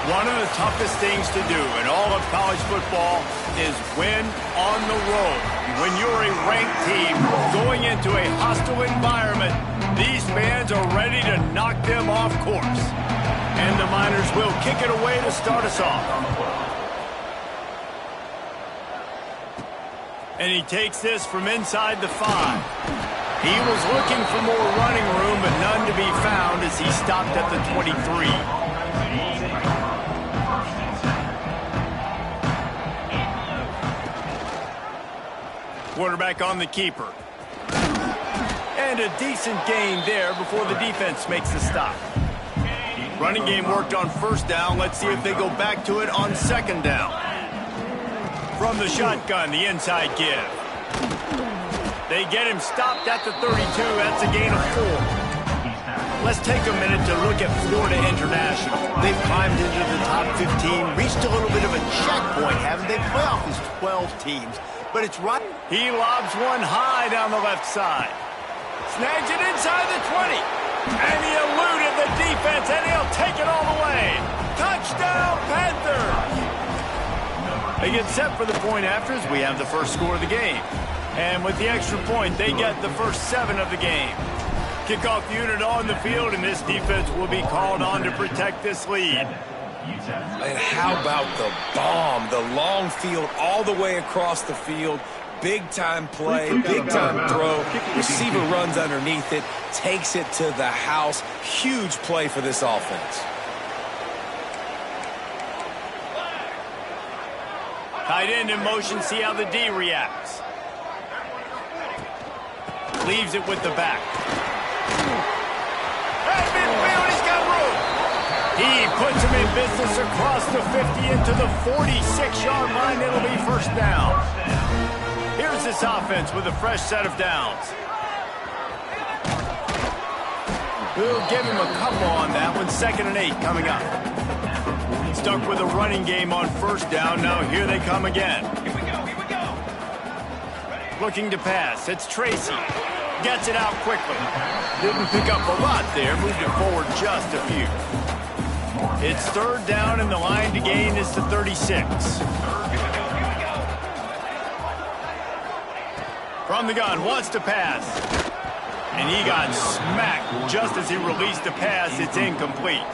One of the toughest things to do in all of college football is win on the road. When you're a ranked team going into a hostile environment, these fans are ready to knock them off course. And the Miners will kick it away to start us off. And he takes this from inside the 5. He was looking for more running room, but none to be found as he stopped at the 23. Quarterback on the keeper. And a decent gain there before the defense makes the stop. Running game worked on first down. Let's see if they go back to it on second down. From the shotgun, the inside give. They get him stopped at the 32. That's a gain of 4. Let's take a minute to look at Florida International. They've climbed into the top 15, reached a little bit of a checkpoint, haven't they? Playoff is 12 teams. But it's right. He lobs one high down the left side. Snags it inside the 20. And he eluded the defense, and he'll take it all the way. Touchdown, Panthers! They get set for the point afters. We have the first score of the game. And with the extra point, they get the first 7 of the game. Kickoff unit on the field, and this defense will be called on to protect this lead. And how about the bomb? The long field all the way across the field. Big-time play, big-time throw. Receiver runs underneath it, takes it to the house. Huge play for this offense. Tight end in motion, see how the D reacts. Leaves it with the back. At midfield, he's got room. He puts him in business across the 50 into the 46-yard line. It'll be first down. Here's this offense with a fresh set of downs. We'll give him a couple on that one. 2nd and 8 coming up. Stuck with a running game on first down. Now here they come again. Here we go. Looking to pass. It's Tracy. Gets it out quickly. Didn't pick up a lot there. Moved it forward just a few. It's 3rd down, and the line to gain is the 36. From the gun, wants to pass. And he got smacked just as he released the pass. It's incomplete.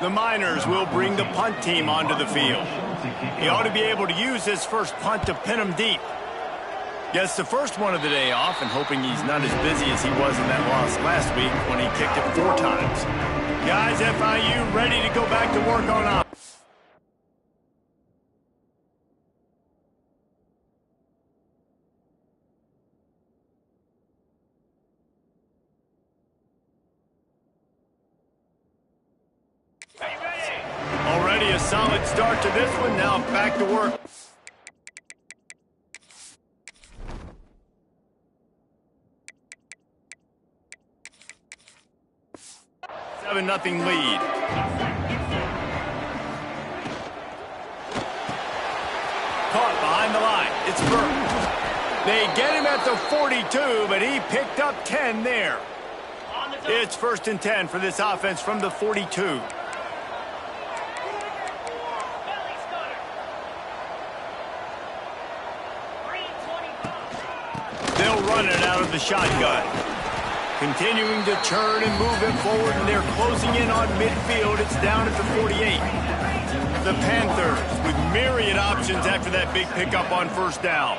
The Miners will bring the punt team onto the field. He ought to be able to use his first punt to pin him deep. Gets the first one of the day off, and hoping he's not as busy as he was in that loss last week when he kicked it 4 times. Guys, FIU ready to go back to work on offense. Already a solid start to this one. Now back to work. 7-0 lead. Caught behind the line. It's Burke. They get him at the 42, but he picked up 10 there. It's 1st and 10 for this offense from the 42. They'll run it out of the shotgun. Continuing to turn and move it forward, and they're closing in on midfield. It's down at the 48. The Panthers with myriad options after that big pickup on first down.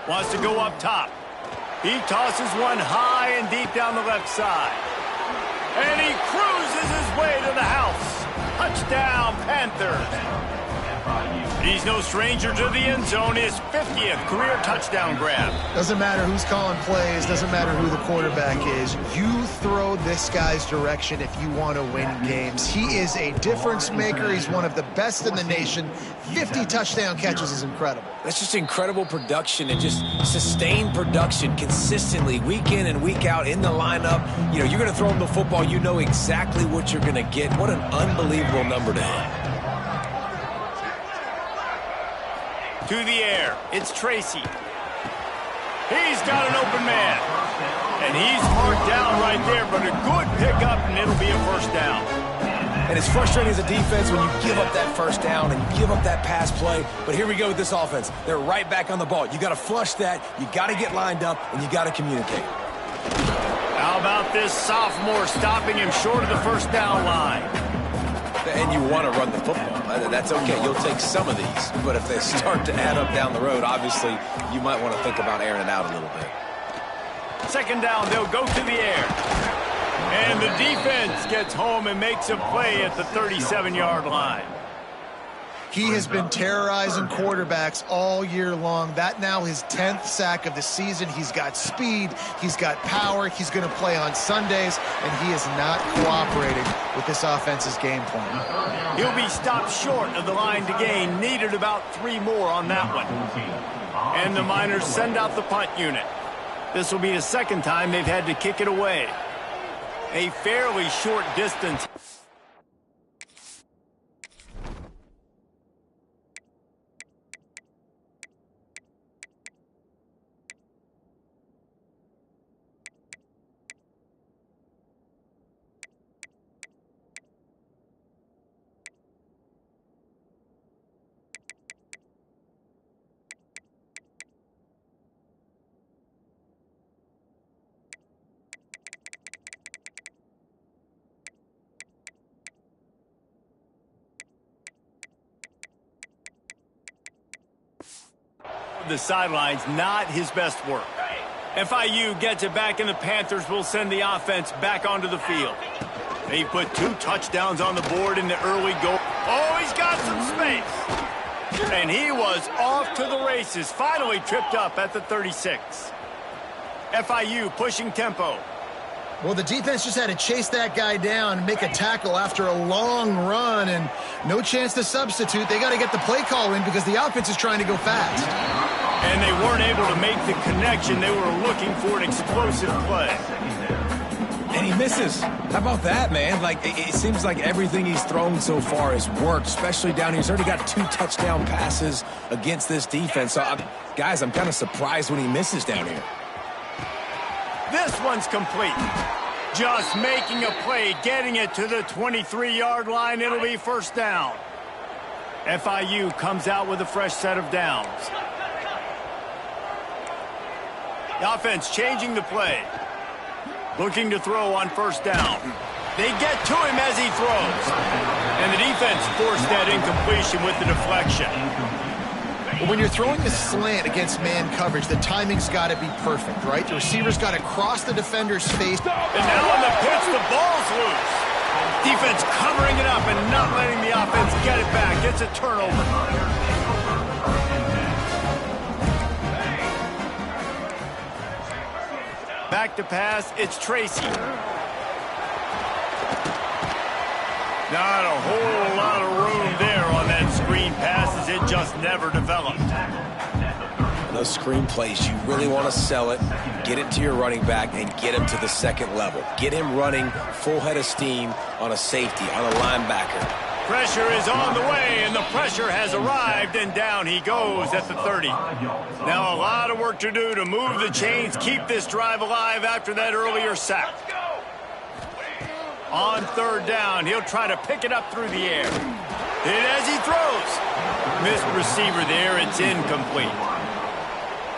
Wants to go up top. He tosses one high and deep down the left side. And he cruises his way to the house. Touchdown, Panthers. He's no stranger to the end zone. His 50th career touchdown grab. Doesn't matter who's calling plays. Doesn't matter who the quarterback is. You throw this guy's direction if you want to win games. He is a difference maker. He's one of the best in the nation. 50 touchdown catches is incredible. That's just incredible production and just sustained production consistently week in and week out in the lineup. You know, you're going to throw him the football. You know exactly what you're going to get. What an unbelievable number to hit. To the air, it's Tracy. He's got an open man. And he's marked down right there, but a good pickup, and it'll be a first down. And it's frustrating as a defense when you give up that first down and you give up that pass play. But here we go with this offense. They're right back on the ball. You got to flush that. You got to get lined up, and you got to communicate. How about this sophomore stopping him short of the first down line? And you want to run the football. That's okay. You'll take some of these. But if they start to add up down the road, obviously you might want to think about airing it out a little bit. Second down, they'll go to the air. And the defense gets home and makes a play at the 37-yard line. He has been terrorizing quarterbacks all year long. That now his 10th sack of the season. He's got speed. He's got power. He's going to play on Sundays, and he is not cooperating with this offense's game plan. He'll be stopped short of the line to gain. Needed about 3 more on that one. And the Miners send out the punt unit. This will be the second time they've had to kick it away. A fairly short distance. The sidelines, not his best work. FIU gets it back, and the Panthers will send the offense back onto the field. They put 2 touchdowns on the board in the early goal. Oh, he's got some space. And he was off to the races, finally tripped up at the 36. FIU pushing tempo. Well, the defense just had to chase that guy down and make a tackle after a long run, and no chance to substitute. They got to get the play call in because the offense is trying to go fast. And they weren't able to make the connection. They were looking for an explosive play. And he misses. How about that, man? Like, it seems like everything he's thrown so far has worked, especially down here. He's already got 2 touchdown passes against this defense. So, guys, I'm kind of surprised when he misses down here. This one's complete. Just making a play, getting it to the 23-yard line. It'll be first down. FIU comes out with a fresh set of downs. The offense changing the play. Looking to throw on first down. They get to him as he throws. And the defense forced that incompletion with the deflection. Well, when you're throwing a slant against man coverage, the timing's got to be perfect, right? The receiver's got to cross the defender's face. And now on the pitch, the ball's loose. Defense covering it up and not letting the offense get it back. It's a turnover. Back to pass, it's Tracy. Not a whole lot of room there on that screen passes. It just never developed. Those screen plays, you really want to sell it, get it to your running back, and get him to the second level. Get him running full head of steam on a safety, on a linebacker. Pressure is on the way, and the pressure has arrived, and down he goes at the 30. Now a lot of work to do to move the chains, keep this drive alive after that earlier sack. On third down, he'll try to pick it up through the air. Hit as he throws. Missed receiver there, it's incomplete.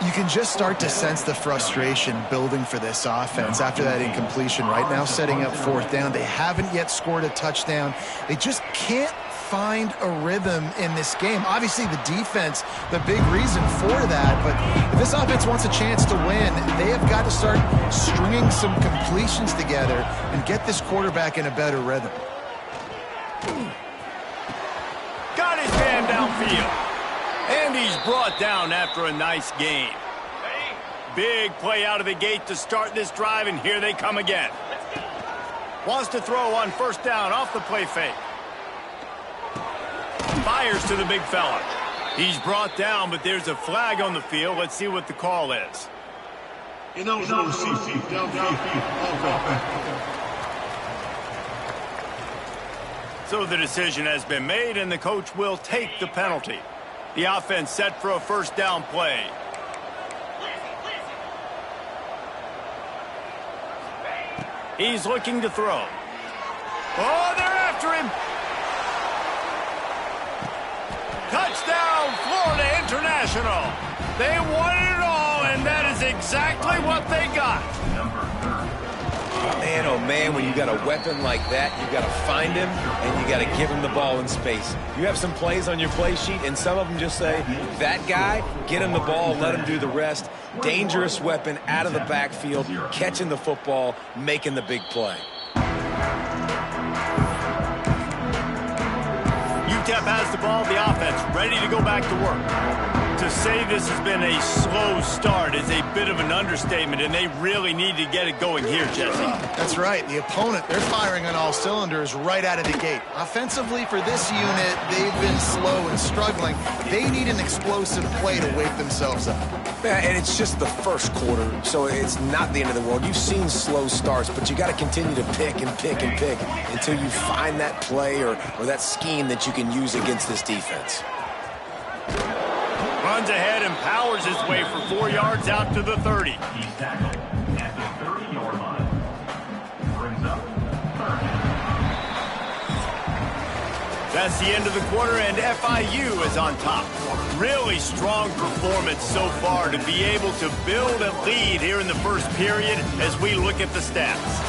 You can just start to sense the frustration building for this offense after that incompletion. Right now, setting up fourth down. They haven't yet scored a touchdown. They just can't find a rhythm in this game. Obviously, the defense, the big reason for that. But if this offense wants a chance to win, they have got to start stringing some completions together and get this quarterback in a better rhythm. Got his man downfield. And he's brought down after a nice game. Big play out of the gate to start this drive, and here they come again. Wants to throw on first down off the play fake. Fires to the big fella. He's brought down, but there's a flag on the field. Let's see what the call is. So the decision has been made, and the coach will take the penalty. The offense set for a first down play. He's looking to throw. Oh, they're after after him. Touchdown, Florida International. They won it all, and that is exactly what they got. Man, oh man, when you got a weapon like that, you got to find him, and you got to give him the ball in space. You have some plays on your play sheet, and some of them just say, that guy, get him the ball, let him do the rest. Dangerous weapon out of the backfield, catching the football, making the big play. UTEP has the ball, the offense ready to go back to work. To say this has been a slow start is a bit of an understatement, and they really need to get it going here, Jesse. That's right. The opponent, they're firing on all cylinders right out of the gate. Offensively for this unit, they've been slow and struggling. They need an explosive play to wake themselves up. Yeah, and it's just the first quarter, so it's not the end of the world. You've seen slow starts, but you got to continue to pick and pick and pick until you find that play or that scheme that you can use against this defense. Runs ahead and powers his way for 4 yards out to the 30. He's tackled at the 30-yard line. Brings up third. That's the end of the quarter, and FIU is on top. Really strong performance so far to be able to build a lead here in the first period as we look at the stats.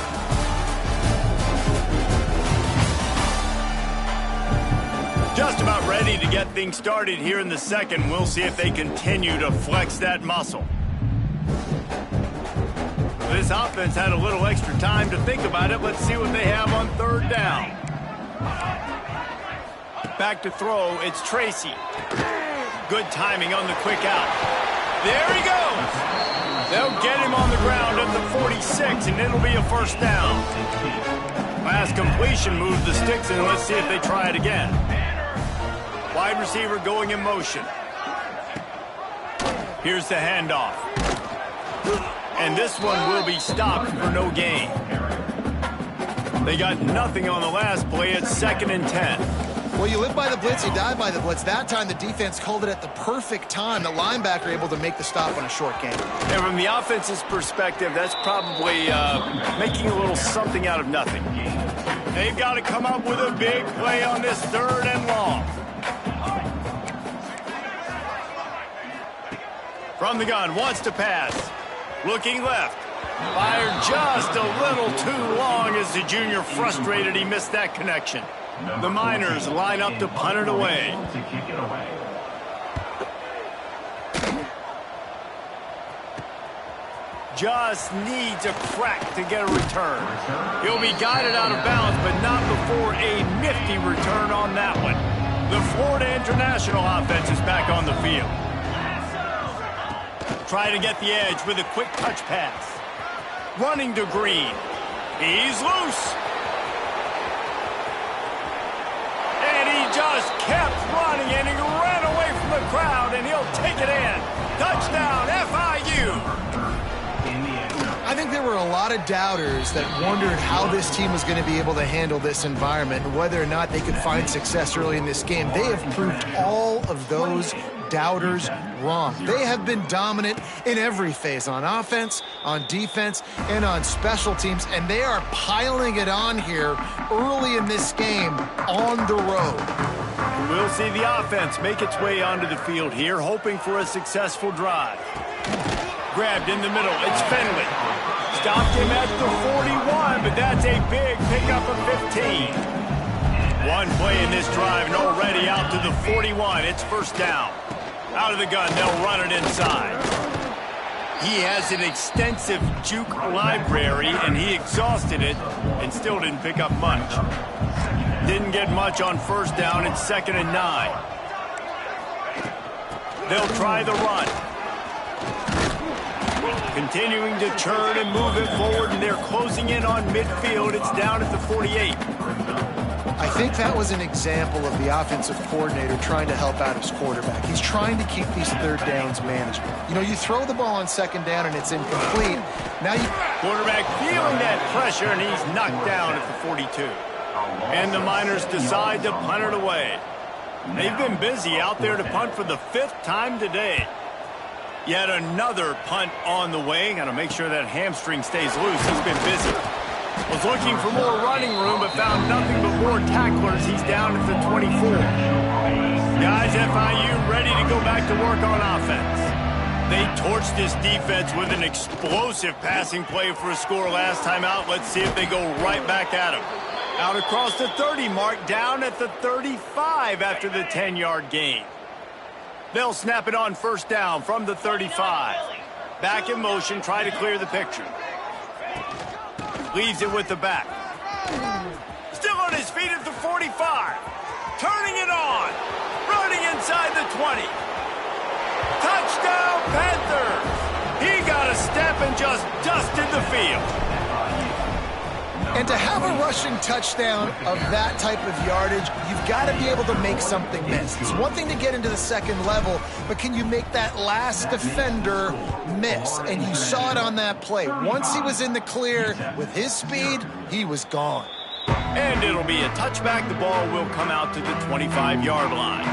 Just about ready to get things started here in the second. We'll see if they continue to flex that muscle. This offense had a little extra time to think about it. Let's see what they have on third down. Back to throw, it's Tracy. Good timing on the quick out. There he goes. They'll get him on the ground at the 46, and it'll be a first down. Last completion moved the sticks, and let's see if they try it again. Wide receiver going in motion. Here's the handoff. And this one will be stopped for no gain. They got nothing on the last play. It's 2nd and 10. Well, you live by the blitz, you die by the blitz. That time, the defense called it at the perfect time. The linebacker able to make the stop on a short gain. And from the offense's perspective, that's probably making a little something out of nothing. They've got to come up with a big play on this 3rd and long. From the gun, wants to pass. Looking left. Fired just a little too long as the junior frustrated he missed that connection. The Miners line up to punt it away. Just needs a crack to get a return. He'll be guided out of bounds, but not before a nifty return on that one. The Florida International offense is back on the field. Try to get the edge with a quick touch pass. Running to Green. He's loose. And he just kept running, and he ran away from the crowd, and he'll take it in. Touchdown, FIU. I think there were a lot of doubters that wondered how this team was going to be able to handle this environment and whether or not they could find success early in this game. They have proved all of those doubters wrong. They have been dominant in every phase, on offense, on defense, and on special teams, and they are piling it on here early in this game on the road. We'll see the offense make its way onto the field here, hoping for a successful drive. Grabbed in the middle, it's Finley. Stopped him at the 41, but that's a big pickup of 15. One play in this drive and already out to the 41. It's first down. Out of the gun, they'll run it inside. He has an extensive juke library, and he exhausted it and still didn't pick up much. Didn't get much on first down. It's 2nd and 9. They'll try the run. Continuing to turn and move it forward, and they're closing in on midfield. It's down at the 48. I think that was an example of the offensive coordinator trying to help out his quarterback. He's trying to keep these third downs manageable. You know, you throw the ball on 2nd down and it's incomplete. Now you... Quarterback feeling that pressure, and he's knocked down at the 42. And the Miners decide to punt it away. They've been busy out there to punt for the 5th time today. Yet another punt on the way. Got to make sure that hamstring stays loose. He's been busy. Was looking for more running room, but found nothing but more tacklers. He's down at the 24. Guys, FIU ready to go back to work on offense. They torched this defense with an explosive passing play for a score last time out. Let's see if they go right back at him. Out across the 30 mark, down at the 35 after the 10-yard gain. They'll snap it on first down from the 35. Back in motion, try to clear the picture. Leaves it with the back. Still on his feet at the 45. Turning it on. Running inside the 20. Touchdown, Panthers! He got a step and just dusted the field. And to have a rushing touchdown of that type of yardage, you've got to be able to make something miss. It's one thing to get into the second level, but can you make that last defender miss? And you saw it on that play. Once he was in the clear with his speed, he was gone. And it'll be a touchback. The ball will come out to the 25-yard line.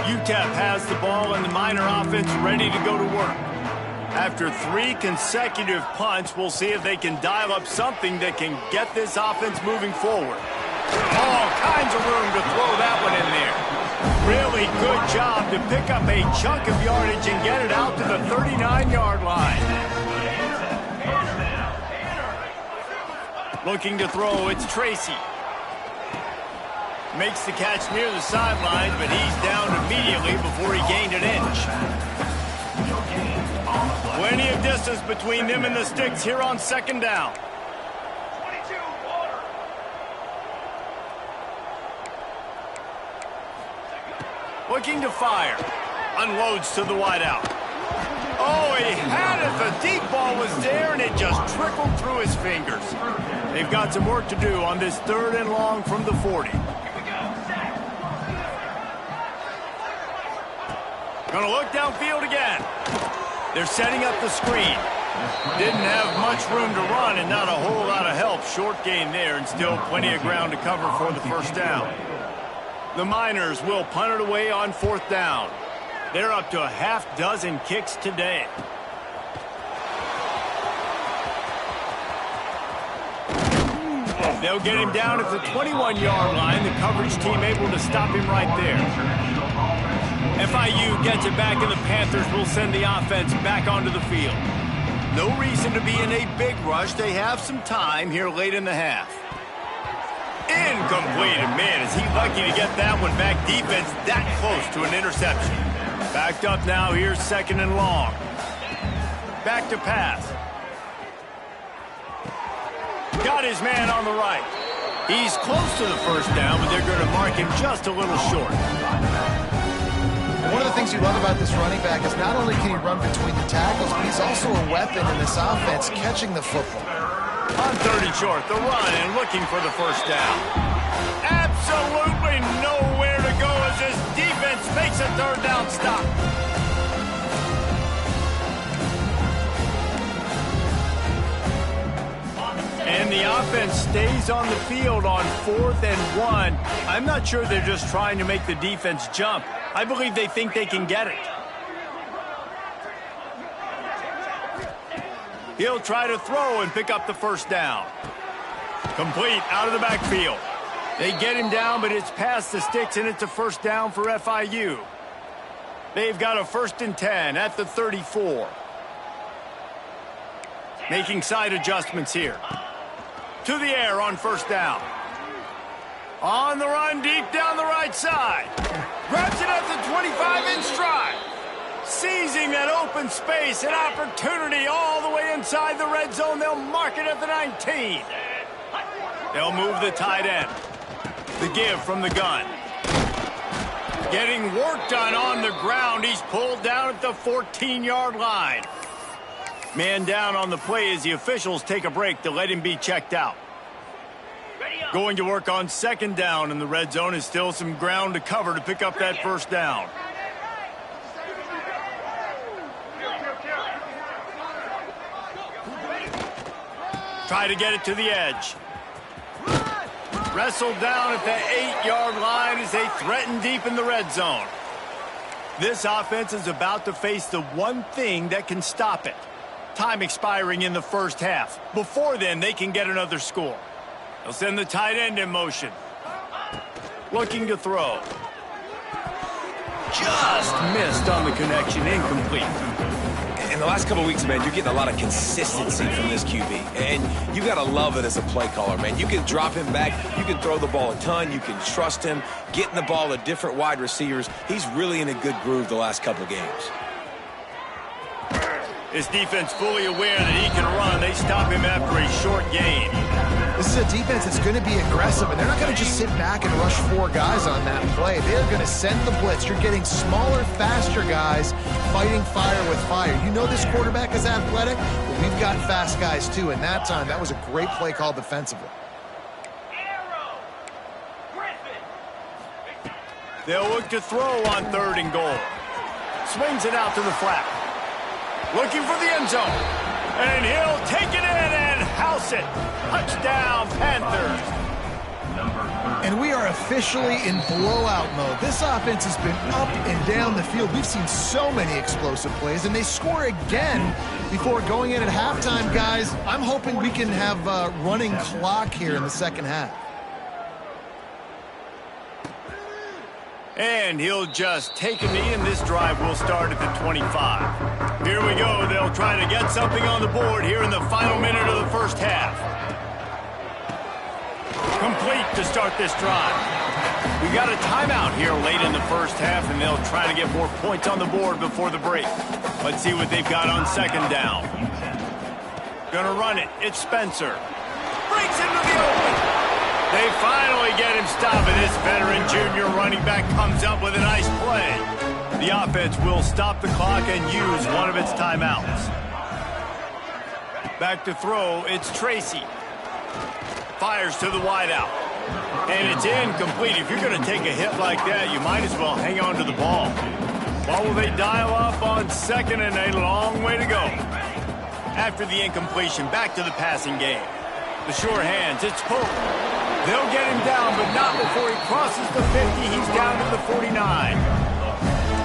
UTEP has the ball and the Miner offense ready to go to work. After 3 consecutive punts, we'll see if they can dial up something that can get this offense moving forward. All kinds of room to throw that one in there. Really good job to pick up a chunk of yardage and get it out to the 39-yard line. Looking to throw, it's Tracy. Makes the catch near the sidelines, but he's down immediately before he gained an inch. Plenty of distance between them and the sticks here on second down. Looking to fire. Unloads to the wideout. Oh, he had it. The deep ball was there, and it just trickled through his fingers. They've got some work to do on this 3rd and long from the 40. Gonna look downfield again. They're setting up the screen. Didn't have much room to run and not a whole lot of help. Short gain there and still plenty of ground to cover for the first down. The Miners will punt it away on 4th down. They're up to a half-dozen kicks today. They'll get him down at the 21-yard line. The coverage team able to stop him right there. FIU gets it back, and the Panthers will send the offense back onto the field. No reason to be in a big rush. They have some time here late in the half. Incomplete. And man, is he lucky to get that one back. Defense that close to an interception. Backed up now. Here's 2nd and long. Back to pass. Got his man on the right. He's close to the first down, but they're going to mark him just a little short. One of the things you love about this running back is not only can he run between the tackles, but he's also a weapon in this offense, catching the football. On 3rd and short, the run and looking for the first down. Absolutely nowhere to go as this defense makes a 3rd down stop. And the offense stays on the field on 4th and 1. I'm not sure they're just trying to make the defense jump. I believe they think they can get it. He'll try to throw and pick up the first down. Complete out of the backfield. They get him down, but it's past the sticks, and it's a first down for FIU. They've got a 1st and 10 at the 34. Making side adjustments here. To the air on first down. On the run, deep down the right side. Grabs it at the 25 in stride. Seizing that open space, an opportunity all the way inside the red zone. They'll mark it at the 19. They'll move the tight end. The give from the gun. Getting work done on the ground. He's pulled down at the 14-yard line. Man down on the play as the officials take a break to let him be checked out. Going to work on 2nd down in the red zone. Is still some ground to cover to pick up that first down. Try to get it to the edge. Wrestled down at the 8-yard line as they threaten deep in the red zone. This offense is about to face the one thing that can stop it. Time expiring in the first half. Before then, they can get another score. They'll send the tight end in motion. Looking to throw. Just missed on the connection, incomplete. In the last couple of weeks, man, you're getting a lot of consistency from this QB. And you got to love it as a play caller, man. You can drop him back. You can throw the ball a ton. You can trust him, getting the ball to different wide receivers. He's really in a good groove the last couple of games. His defense fully aware that he can run. They stop him after a short gain. This is a defense that's going to be aggressive, and they're not going to just sit back and rush 4 guys on that play. They're going to send the blitz. You're getting smaller, faster guys fighting fire with fire. You know this quarterback is athletic, but we've got fast guys too, and that time, that was a great play call defensively. They'll look to throw on 3rd and goal. Swings it out to the flat. Looking for the end zone. And he'll take it in and house it. Touchdown, Panthers. And we are officially in blowout mode. This offense has been up and down the field. We've seen so many explosive plays, and they score again before going in at halftime, guys. I'm hoping we can have a running clock here in the second half. And he'll just take a knee, and this drive will start at the 25. Here we go. They'll try to get something on the board here in the final minute of the first half. Complete to start this drive. We got a timeout here late in the first half, and they'll try to get more points on the board before the break. Let's see what they've got on 2nd down. Gonna run it. It's Spencer. Breaks into the open. They finally get him stopped, and this veteran junior running back comes up with a nice play. The offense will stop the clock and use one of its timeouts. Back to throw, it's Tracy. Fires to the wideout. And it's incomplete. If you're going to take a hit like that, you might as well hang on to the ball. Well, will they dial up on 2nd and a long way to go? After the incompletion, back to the passing game. The sure hands, it's Pope. They'll get him down, but not before he crosses the 50. He's down to the 49.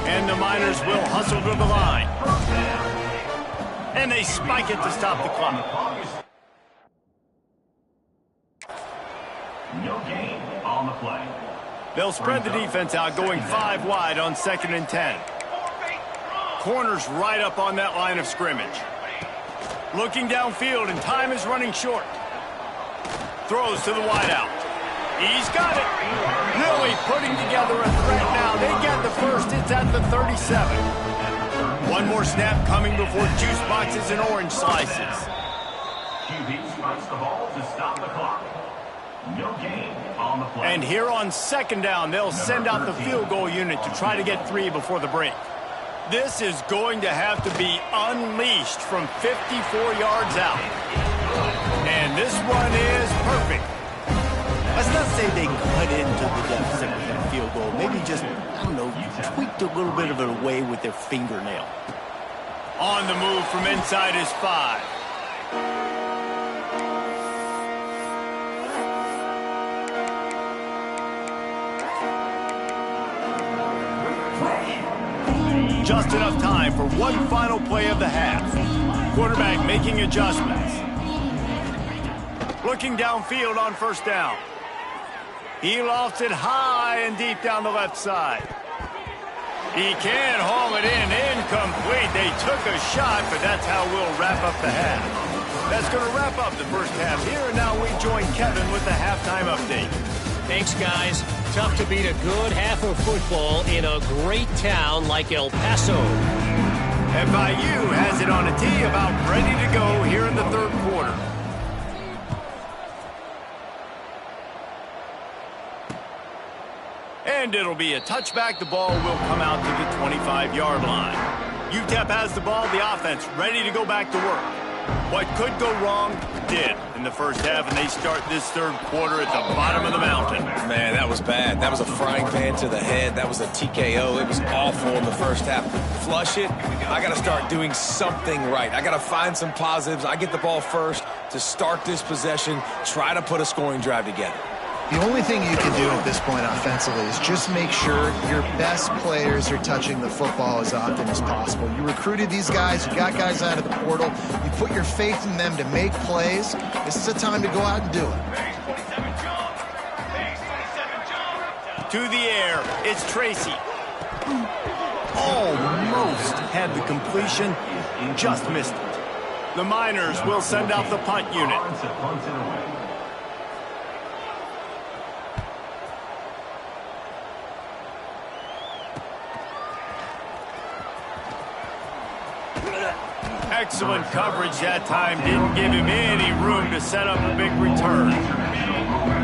And the Miners will hustle to the line. And they spike it to stop the clock. No gain on the play. They'll spread the defense out, going 5 wide on 2nd and 10. Corners right up on that line of scrimmage. Looking downfield, and time is running short. Throws to the wideout. He's got it. Lilly putting together a threat now. They get the first. It's at the 37. One more snap coming before juice boxes and orange slices. QB spikes the ball to stop the clock. No gain on the play. And here on 2nd down, they'll send out the field goal unit to try to get 3 before the break. This is going to have to be unleashed from 54 yards out. And this one is perfect. Let's not say they cut into the deficit with that field goal. Maybe just, I don't know, tweaked a little bit of it away with their fingernail. On the move from inside is 5. Just enough time for one final play of the half. Quarterback making adjustments. Looking downfield on 1st down. He lofts it high and deep down the left side. He can haul it in. Incomplete. They took a shot, but that's how we'll wrap up the half. That's going to wrap up the first half here, and now we join Kevin with the halftime update. Thanks, guys. Tough to beat a good half of football in a great town like El Paso. FIU has it on a tee, about ready to go here in the 3rd quarter. And it'll be a touchback. The ball will come out to the 25-yard line. UTEP has the ball, the offense ready to go back to work. What could go wrong did in the first half, and they start this 3rd quarter at the bottom of the mountain. Man, that was bad. That was a frying pan to the head. That was a TKO. It was awful in the first half. Flush it. I got to start doing something right. I got to find some positives. I get the ball first to start this possession, try to put a scoring drive together. The only thing you can do at this point offensively is just make sure your best players are touching the football as often as possible. You recruited these guys, you got guys out of the portal, you put your faith in them to make plays. This is a time to go out and do it. to the air. It's Tracy. Almost had the completion, just missed it. The Miners will send out the punt unit. Excellent coverage that time. Didn't give him any room to set up a big return.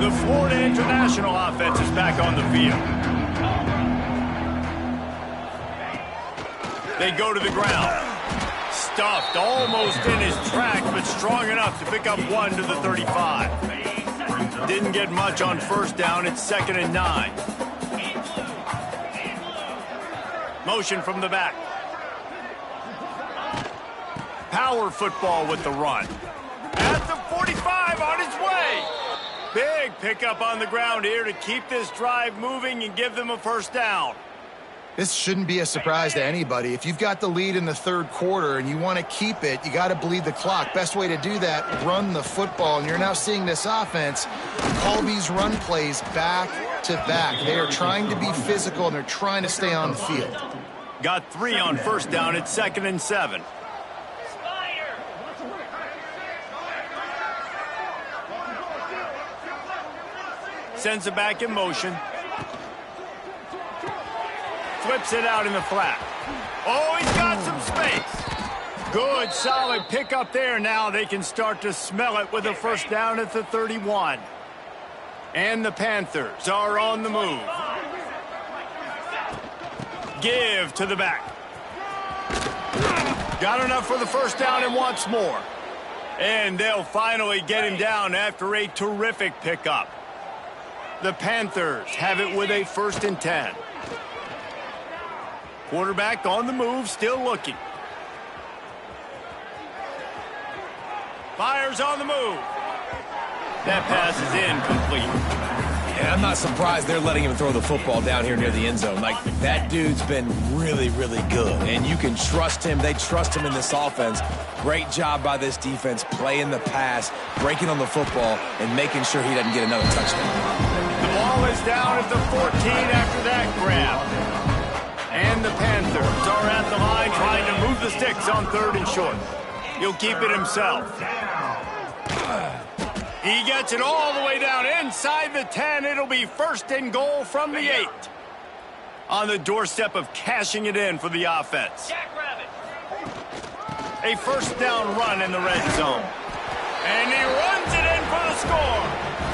The Florida International offense is back on the field. They go to the ground. Stuffed almost in his tracks, but strong enough to pick up 1 to the 35. Didn't get much on first down. It's 2nd and 9. Motion from the back. Power football with the run. At the 45, on his way. Big pickup on the ground here to keep this drive moving and give them a first down. This shouldn't be a surprise to anybody. If you've got the lead in the third quarter and you want to keep it, you got to bleed the clock. Best way to do that, run the football. And you're now seeing this offense call these run plays back to back. They are trying to be physical, and they're trying to stay on the field. Got 3 on first down. It's 2nd and 7. Sends it back in motion. Flips it out in the flat. Oh, he's got some space. Good, solid pickup there. Now they can start to smell it with a first down at the 31. And the Panthers are on the move. Give to the back. Got enough for the first down and wants more. And they'll finally get him down after a terrific pickup. The Panthers have it with a 1st and 10. Quarterback on the move, still looking. Fires on the move. That pass is incomplete. And I'm not surprised they're letting him throw the football down here near the end zone. Like, that dude's been really, really good. And you can trust him. They trust him in this offense. Great job by this defense playing the pass, breaking on the football, and making sure he doesn't get another touchdown. The ball is down at the 14 after that grab. And the Panthers are at the line trying to move the sticks on 3rd and short. He'll keep it himself. He gets it all the way down inside the 10. It'll be 1st and goal from the 8. On the doorstep of cashing it in for the offense. A first down run in the red zone. And he runs it in for the score.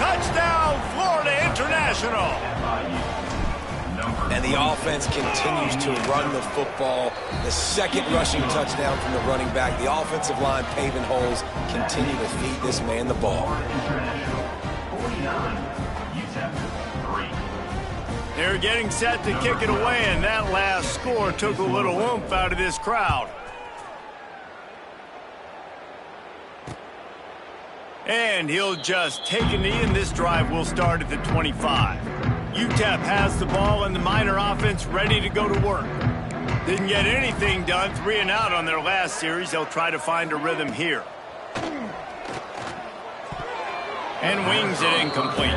Touchdown, Florida International. And the offense continues to run the football. The 2nd rushing touchdown from the running back. The offensive line paving holes, continue to feed this man the ball. They're getting set to kick it away, and that last score took a little oomph out of this crowd. And he'll just take a knee, and this drive will start at the 25. UTEP has the ball, and the Miner offense ready to go to work. Didn't get anything done, 3 and out on their last series. They'll try to find a rhythm here. And wings it incomplete.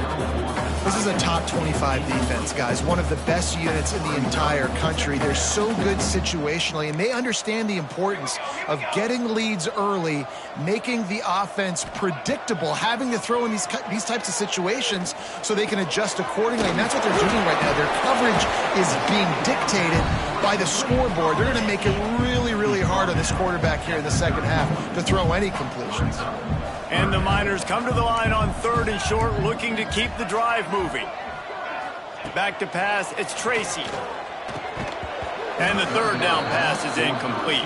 This is a top 25 defense, guys. One of the best units in the entire country. They're so good situationally, and they understand the importance of getting leads early, making the offense predictable, having to throw in these types of situations so they can adjust accordingly. And that's what they're doing right now. Their coverage is being dictated by the scoreboard. They're going to make it really, really hard on this quarterback here in the second half to throw any completions. And the Miners come to the line on 3rd and short, looking to keep the drive moving. Back to pass, it's Tracy. And the 3rd down pass is incomplete.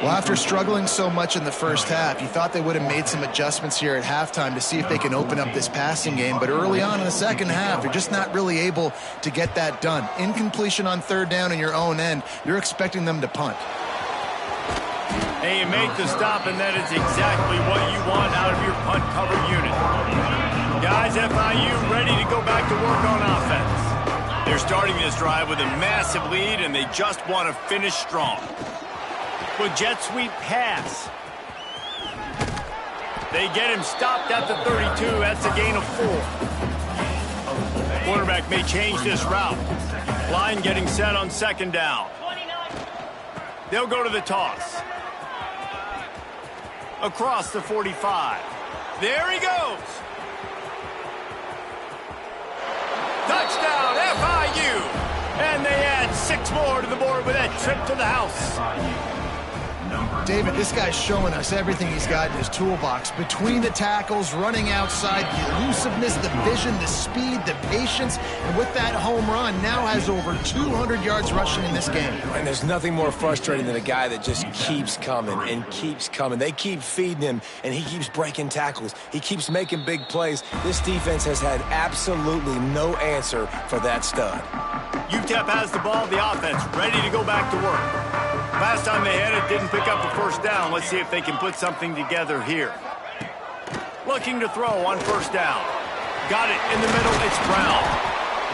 Well, after struggling so much in the first half, you thought they would have made some adjustments here at halftime to see if they can open up this passing game. But early on in the second half, they're just not really able to get that done. Incompletion on 3rd down in your own end, you're expecting them to punt. And you make the stop, and that is exactly what you want out of your punt cover unit. Guys, FIU ready to go back to work on offense. They're starting this drive with a massive lead, and they just want to finish strong. With jet sweep pass. They get him stopped at the 32. That's a gain of 4. Quarterback may change this route. Line getting set on second down. They'll go to the toss. Across the 45. There he goes. Touchdown, FIU. And they add 6 more to the board with that trip to the house. David, this guy's showing us everything he's got in his toolbox. Between the tackles, running outside, the elusiveness, the vision, the speed, the patience, and with that home run, now has over 200 yards rushing in this game. And there's nothing more frustrating than a guy that just keeps coming and keeps coming. They keep feeding him, and he keeps breaking tackles. He keeps making big plays. This defense has had absolutely no answer for that stud. UTEP has the ball, the offense, ready to go back to work. Last time they had it, didn't pick up the first down. Let's see if they can put something together here. Looking to throw on first down. Got it in the middle, it's Brown.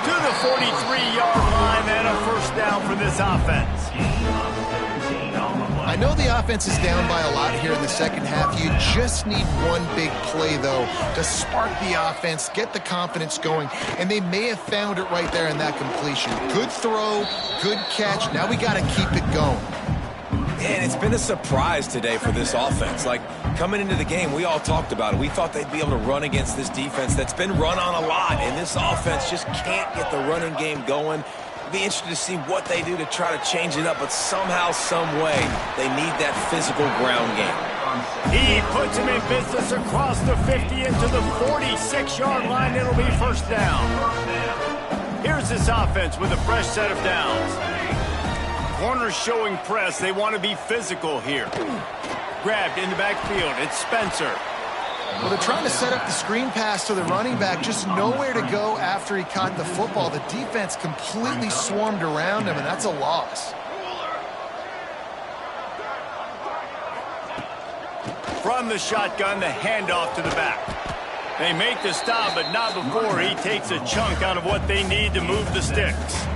To the 43-yard line and a first down for this offense. I know the offense is down by a lot here in the second half. You just need one big play, though, to spark the offense, get the confidence going, and they may have found it right there in that completion. Good throw, good catch. Now we got to keep it going. And it's been a surprise today for this offense. Like, coming into the game, we all talked about it. We thought they'd be able to run against this defense that's been run on a lot, and this offense just can't get the running game going. Be interested to see what they do to try to change it up, but somehow, some way, they need that physical ground game. He puts him in business across the 50 into the 46-yard line. It'll be first down. Here's this offense with a fresh set of downs. Corners showing press. They want to be physical here. Grabbed in the backfield. It's Spencer. Well, they're trying to set up the screen pass to the running back, just nowhere to go after he caught the football. The defense completely swarmed around him, and that's a loss. From the shotgun, the handoff to the back. They make the stop, but not before he takes a chunk out of what they need to move the sticks.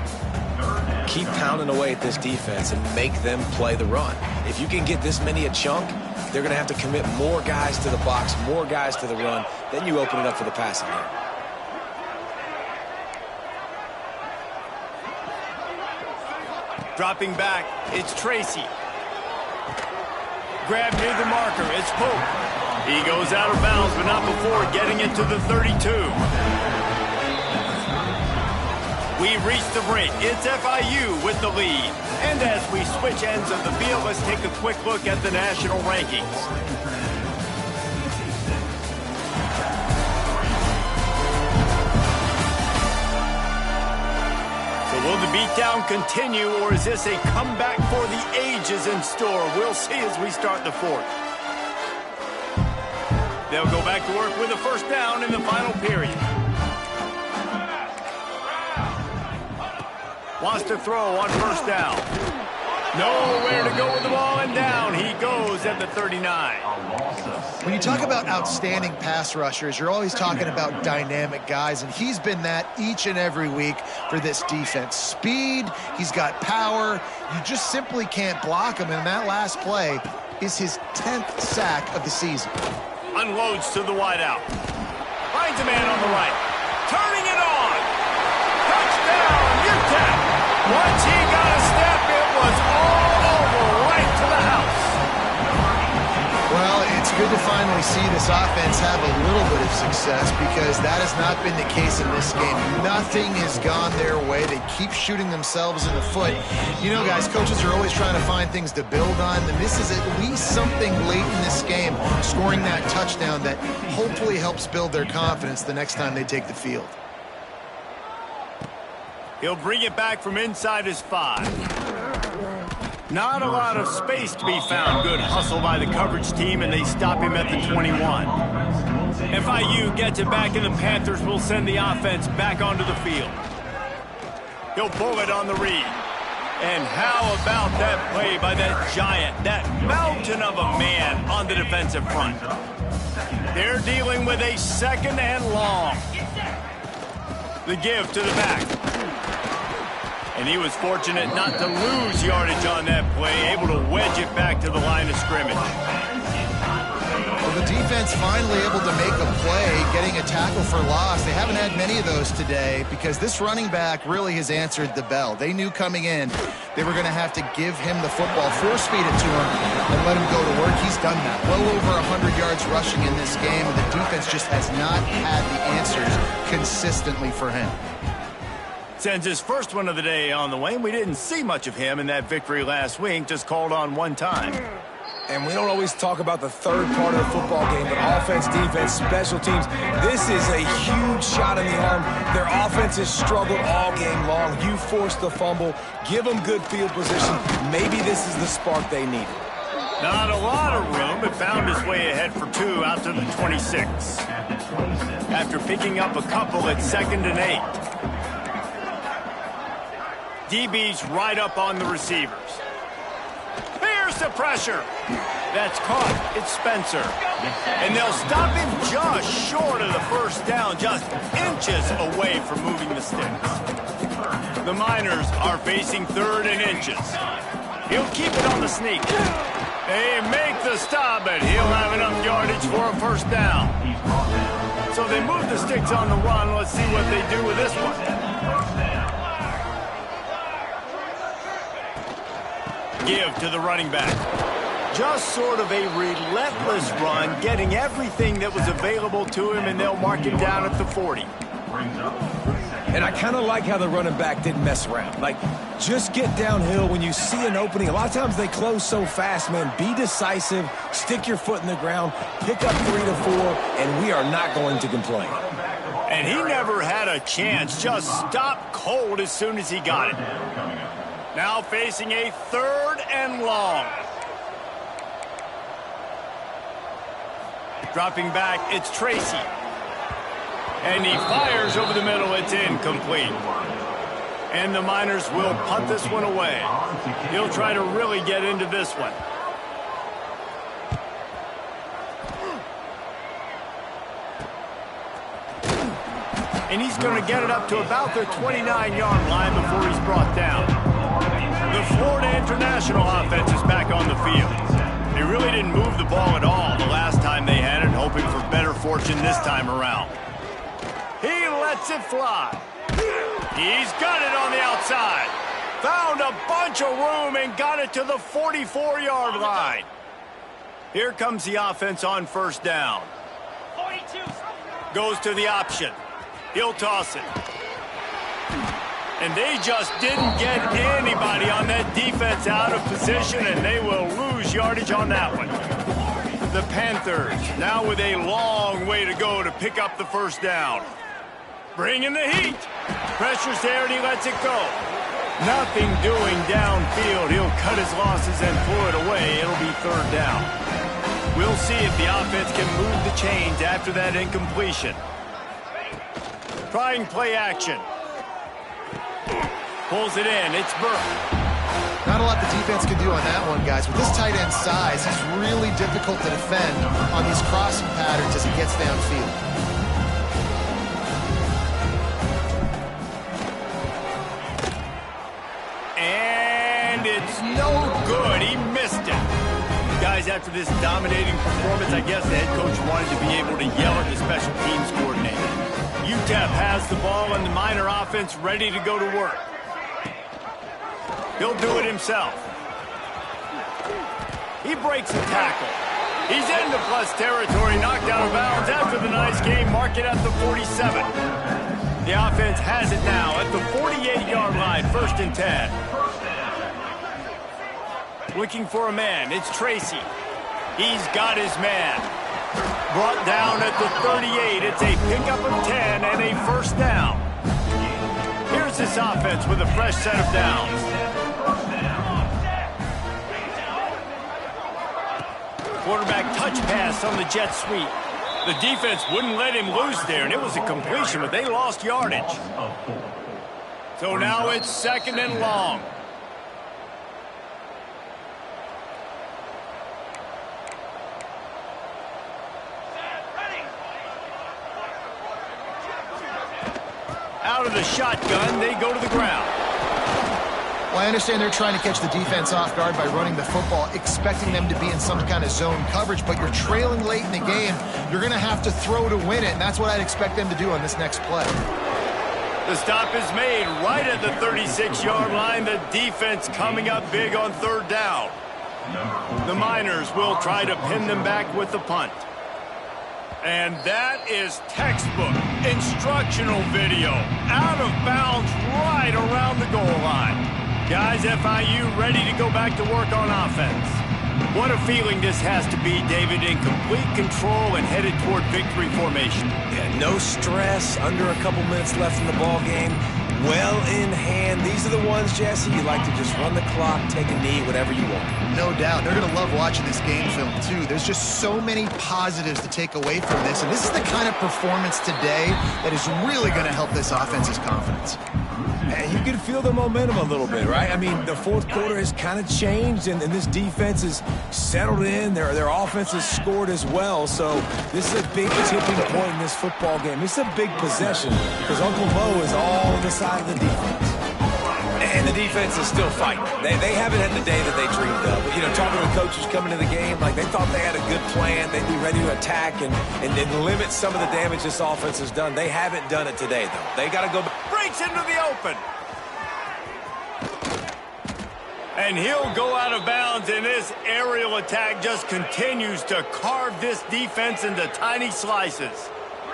Keep pounding away at this defense and make them play the run. If you can get this many a chunk, they're going to have to commit more guys to the box, more guys to the run. Then you open it up for the passing game. Dropping back, it's Tracy. Grab near the marker, it's Pope. He goes out of bounds, but not before getting it to the 32. We reach the break. It's FIU with the lead. And as we switch ends of the field, let's take a quick look at the national rankings. So will the beatdown continue, or is this a comeback for the ages in store? We'll see as we start the fourth. They'll go back to work with a first down in the final period. Wants to throw on first down. Nowhere to go with the ball, and down he goes at the 39. When you talk about outstanding pass rushers, you're always talking about dynamic guys, and he's been that each and every week for this defense. Speed, he's got power. You just simply can't block him, and that last play is his 10th sack of the season. Unloads to the wideout. Finds a man on the right. Turning it on. Touchdown, UTEP. Once he got a step, it was all over, right to the house. Well, it's good to finally see this offense have a little bit of success, because that has not been the case in this game. Nothing has gone their way. They keep shooting themselves in the foot. You know, guys, coaches are always trying to find things to build on, and this is at least something late in this game, scoring that touchdown that hopefully helps build their confidence the next time they take the field. He'll bring it back from inside his 5. Not a lot of space to be found. Good hustle by the coverage team, and they stop him at the 21. FIU gets it back, and the Panthers will send the offense back onto the field. He'll pull it on the read. And how about that play by that giant, that mountain of a man on the defensive front? They're dealing with a second and long. The give to the back. And he was fortunate not to lose yardage on that play, able to wedge it back to the line of scrimmage. Well, the defense finally able to make a play, getting a tackle for loss. They haven't had many of those today because this running back really has answered the bell. They knew coming in they were going to have to give him the football, force-feed it to him, and let him go to work. He's done that. Well over 100 yards rushing in this game, and the defense just has not had the answers consistently for him. Sends his first one of the day on the way. We didn't see much of him in that victory last week, just called on one time. And we don't always talk about the third part of the football game, but offense, defense, special teams, this is a huge shot in the arm. Their offense has struggled all game long. You force the fumble, give them good field position. Maybe this is the spark they needed. Not a lot of room, but found his way ahead for 2 out to the 26. After picking up a couple at 2nd and 8. DB's right up on the receivers. Here's the pressure. That's caught. It's Spencer. And they'll stop him just short of the first down, just inches away from moving the sticks. The Miners are facing 3rd and inches. He'll keep it on the sneak. They make the stop, but he'll have enough yardage for a first down. So they move the sticks on the run. Let's see what they do with this one. Give to the running back. Just sort of a relentless run, getting everything that was available to him, and they'll mark it down at the 40. And I kind of like how the running back didn't mess around. Like, just get downhill when you see an opening. A lot of times they close so fast, man. Be decisive, stick your foot in the ground, pick up 3 to 4, and we are not going to complain. And he never had a chance, just stopped cold as soon as he got it. Now facing a 3rd and long. Dropping back, it's Tracy. And he fires over the middle, it's incomplete. And the Miners will punt this one away. He'll try to really get into this one. And he's going to get it up to about the 29-yard line before he's brought down. The Florida International offense is back on the field. They really didn't move the ball at all the last time they had it, hoping for better fortune this time around. He lets it fly. He's got it on the outside. Found a bunch of room and got it to the 44-yard line. Here comes the offense on first down. 42. Goes to the option. He'll toss it. And they just didn't get anybody on that defense out of position, and they will lose yardage on that one. The Panthers now with a long way to go to pick up the first down. Bringing the heat. Pressure's there, and he lets it go. Nothing doing downfield. He'll cut his losses and pull it away. It'll be 3rd down. We'll see if the offense can move the chains after that incompletion. Trying play action. Pulls it in. It's Burke. Not a lot the defense can do on that one, guys. With this tight end size, he's really difficult to defend on these crossing patterns as he gets downfield. And it's no good. He missed it. Guys, after this dominating performance, I guess the head coach wanted to be able to yell at the special teams coordinator. UTEP has the ball and the Miner offense ready to go to work. He'll do it himself. He breaks a tackle. He's into plus territory, knocked out of bounds after the nice game. Mark it at the 47. The offense has it now at the 48-yard line, 1st and 10. Looking for a man. It's Tracy. He's got his man. Brought down at the 38. It's a pickup of 10 and a first down. Here's this offense with a fresh set of downs. Quarterback touch pass on the jet sweep. The defense wouldn't let him loose there, and it was a completion, but they lost yardage. So now it's 2nd and long. Out of the shotgun, they go to the ground. Well, I understand they're trying to catch the defense off guard by running the football, expecting them to be in some kind of zone coverage, but you're trailing late in the game. You're going to have to throw to win it, and that's what I'd expect them to do on this next play. The stop is made right at the 36-yard line. The defense coming up big on third down. The Miners will try to pin them back with the punt. And that is textbook instructional video. Out of bounds right around the goal line. Guys, FIU ready to go back to work on offense. What a feeling this has to be, David, in complete control and headed toward victory formation. Yeah, no stress, under a couple minutes left in the ball game. Well in hand. These are the ones, Jesse, you like to just run the clock, take a knee, whatever you want. No doubt. They're going to love watching this game film, too. There's just so many positives to take away from this, and this is the kind of performance today that is really going to help this offense's confidence. And you can feel the momentum a little bit, right? I mean, the fourth quarter has kind of changed, and this defense is settled in. Their offense has scored as well, so this is a big tipping point in this football game. It's a big possession because Uncle Mo is all on the side of the defense. And the defense is still fighting. They haven't had the day that they dreamed of. But, you know, talking to the coaches coming to the game, like they thought they had a good plan. They'd be ready to attack and limit some of the damage this offense has done. They haven't done it today, though. They got to go. Breaks into the open. And he'll go out of bounds, and this aerial attack just continues to carve this defense into tiny slices.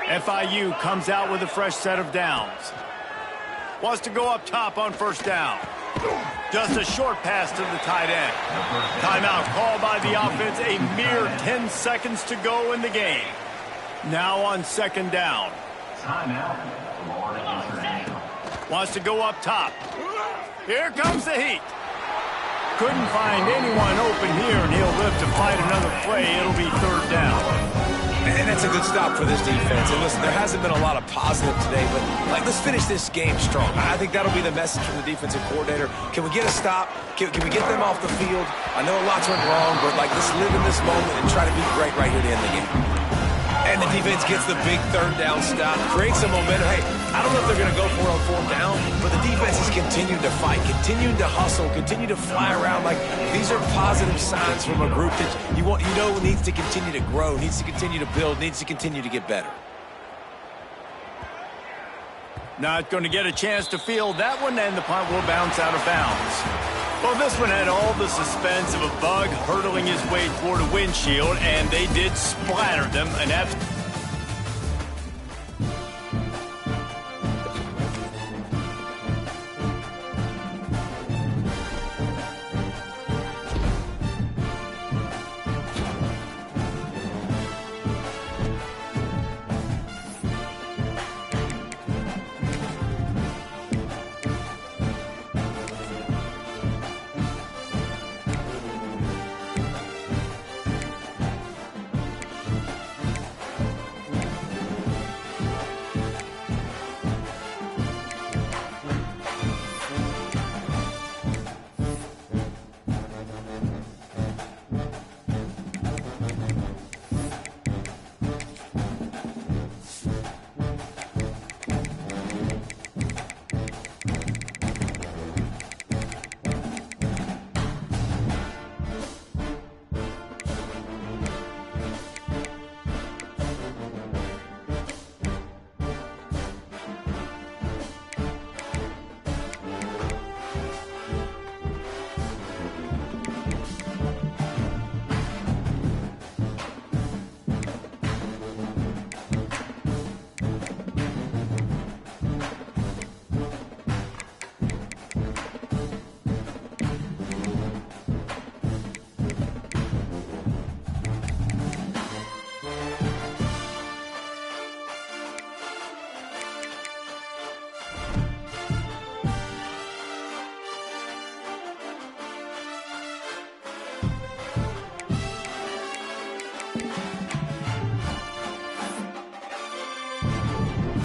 FIU comes out with a fresh set of downs. Wants to go up top on first down. Just a short pass to the tight end. Timeout called by the offense. A mere 10 seconds to go in the game. Now on second down. Timeout. Florida International. Wants to go up top. Here comes the heat. Couldn't find anyone open here, and he'll live to fight another play. It'll be third down. And that's a good stop for this defense. And listen, there hasn't been a lot of positive today, but like, let's finish this game strong. I think that'll be the message from the defensive coordinator. Can we get a stop? Can we get them off the field? I know a lot's went wrong, but like, let's live in this moment and try to be great right here to end the game. And the defense gets the big third down stop, creates some momentum. Hey, I don't know if they're going to go for it on fourth down, but the defense is continuing to fight, continuing to hustle, continue to fly around. Like, these are positive signs from a group that you know needs to continue to grow, needs to continue to build, needs to continue to get better. Not going to get a chance to field that one, and the punt will bounce out of bounds. Well, this one had all the suspense of a bug hurtling his way toward a windshield, and they did splatter them.